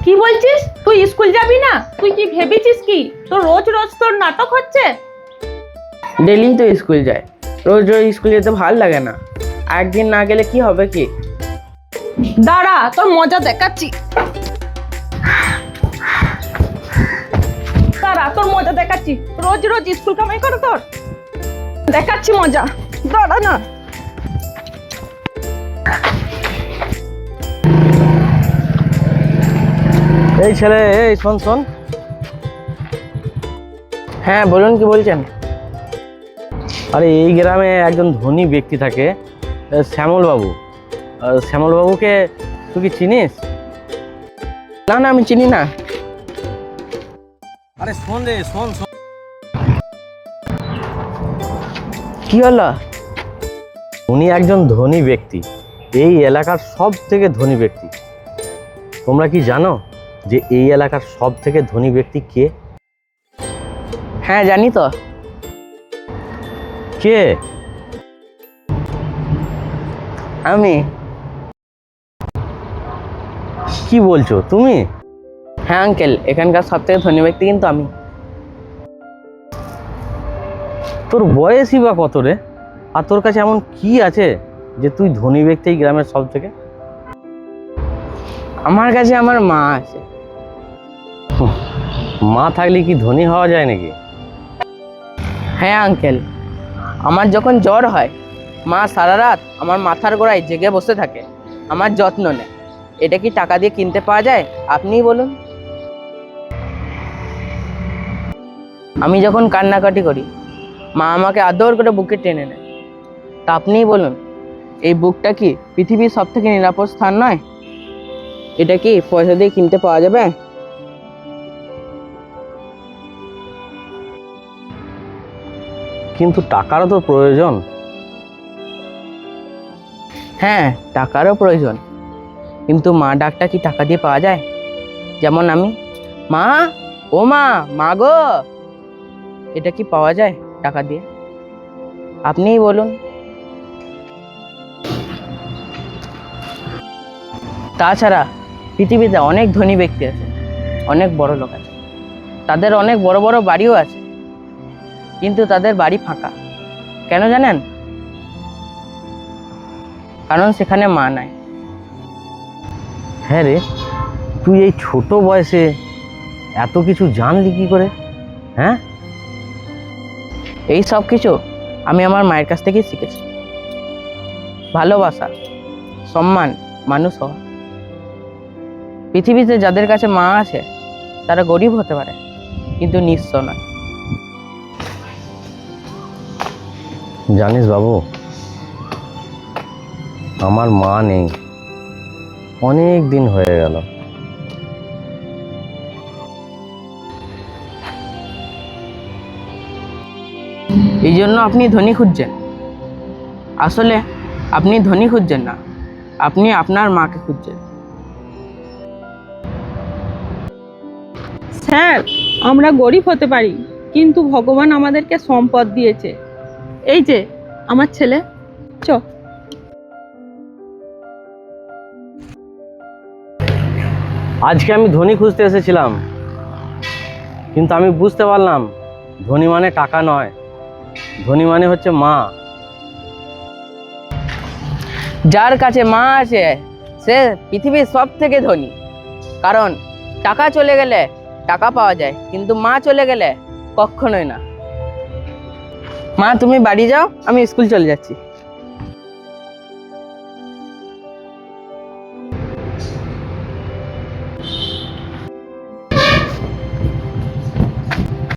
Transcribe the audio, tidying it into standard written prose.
কি বলছিস? তুই স্কুল যাবি না? তুই কি ভেবেছিস কি তোর রোজ রোজ তোর নাটক হচ্ছে? ডেলি তো স্কুল যায়, রোজ রোজ স্কুল যেতে ভালো লাগে না। একদিন না গেলে কি হবে কি? দাঁড়া, তোর মজা দেখাচ্ছি। দাঁড়া, তোর মজা দেখাচ্ছি। রোজ রোজ স্কুল কামাই করো তোর, দেখাচ্ছি মজা। দাঁড়া না। এই ছেলে, এই শোন শোন। হ্যাঁ বলুন, কি বলছেন? আরে এই গ্রামে একজন ধনী ব্যক্তি থাকে, শ্যামল বাবু। শ্যামল বাবুকে তুই কি চিনিস? না না, আমি চিনি না। আরে শোন রে, শোন শোন। কি হলো? উনি একজন ধনী ব্যক্তি, এই এলাকার সব থেকে ধনী ব্যক্তি। তোমরা কি জানো যে এই এলাকার সব থেকে ধনী ব্যক্তি কে? হ্যাঁ জানি তো। কে? আমি। কি বলছো তুমি? হ্যাঁ আঙ্কেল, এখানকার সব থেকে ধনী ব্যক্তি কিন্তু আমি। তোর বয়সই বা কত রে? আর তোর কাছে এমন কি আছে যে তুই ধনী ব্যক্তি এই গ্রামের সব থেকে? আমার কাছে আমার মা আছে। মা থাকলে কি ধনী হওয়া যায় নাকি? হ্যাঁ আঙ্কেল, আমার যখন জ্বর হয় মা সারা রাত আমার মাথার গোড়ায় জেগে বসে থাকে, আমার যত্ন নেয়। এটা কি টাকা দিয়ে কিনতে পাওয়া যায়? আপনিই বলুন। আমি যখন কান্নাকাটি করি মা আমাকে আদর করে বুকে টেনে নেয়। তা আপনিই বলুন, এই বুকটা কি পৃথিবীর সব থেকে নিরাপদ স্থান নয়? এটা কি পয়সা দিয়ে কিনতে পাওয়া যাবে? কিন্তু টাকারও তো প্রয়োজন। হ্যাঁ, টাকারও প্রয়োজন, কিন্তু মা ডাকটা কি টাকা দিয়ে পাওয়া যায়? যেমন আমি মা, ও মা, মা গো, এটা কি পাওয়া যায় টাকা দিয়ে? আপনিই বলুন। তাছাড়া পৃথিবীতে অনেক ধনী ব্যক্তি আছে, অনেক বড় লোক আছে, তাদের অনেক বড় বড় বাড়িও আছে, কিন্তু তাদের বাড়ি ফাঁকা। কেন জানেন? কারণ সেখানে মা নাই। হ্যাঁ রে, তুই এই ছোট বয়সে এত কিছু জানলি কি করে? হ্যাঁ, এই সব কিছু আমি আমার মায়ের কাছ থেকেই শিখেছি। ভালোবাসা, সম্মান, মানুষ হওয়া। পৃথিবীতে যাদের কাছে মা আছে তারা গরিব হতে পারে, কিন্তু নিঃস্ব নয়। জানিস বাবু, আমার মা নেই, অনেক দিন হয়ে গেল। এই জন্য আপনি ধনী খুঁজছেন। আসলে আপনি ধনী খুঁজছেন না, আপনি আপনার মাকে খুঁজছেন। স্যার, আমরা গরিব হতে পারি, কিন্তু ভগবান আমাদেরকে সম্পদ দিয়েছে। এই যে আমার ছেলে, চ। আজকে আমি ধনী খুঁজতে এসেছিলাম, কিন্তু আমি বুঝতে পারলাম ধনী মানে টাকা নয়, ধনী মানে হচ্ছে মা। যার কাছে মা আছে সে পৃথিবীর সব থেকে ধনী। কারণ টাকা চলে গেলে টাকা পাওয়া যায়, কিন্তু মা চলে গেলে কখনোই না। মা, তুমি বাড়ি যাও, আমি স্কুল চলে যাচ্ছি।